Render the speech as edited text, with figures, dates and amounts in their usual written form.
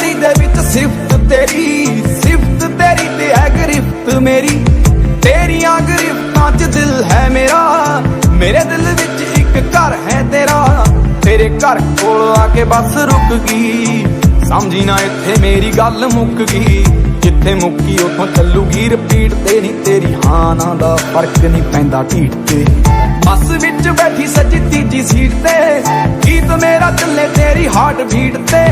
ਗਲੀ ਦੇ ਵਿੱਚ ਸਿਫਤ ਤੇਰੀ ਤੇ ਹੈ ਗ੍ਰਿਫਤ ਮੇਰੀ। ਤੇਰੀਆਂ ਗ੍ਰਿਫਤਾਂ 'ਚ ਦਿਲ ਹੈ ਮੇਰਾ, ਮੇਰੇ ਦਿਲ ਵਿੱਚ ਇੱਕ ਘਰ ਹੈ ਤੇਰਾ। ਤੇਰੇ ਘਰ ਕੋਲ ਆ ਕੇ ਬੱਸ ਰੁਕ ਗਈ, ਸਮਝੀ ਨਾ ਇੱਥੇ ਮੇਰੀ ਗੱਲ ਮੁੱਕ ਗਈ। ਜਿੱਥੇ ਮੁੱਕੀ ਉੱਥੋਂ ਚੱਲੂਗੀ ਰਿਪੀਟ ਤੇ, ਨਹੀਂ ਤੇਰੀ ਹਾਂ ਨਾ ਦਾ ਫਰਕ ਨਹੀਂ ਪੈਂਦਾ ਢੀਠ ਤੇ। ਬੱਸ ਵਿੱਚ ਬੈਠੀ ਸੱਜੀ ਤੀਜੀ ਸੀਟ ਤੇ, ਗੀਤ ਮੇਰਾ ਚੱਲੇ ਤੇਰੀ ਹਾਰਟ ਬੀਟ ਤੇ।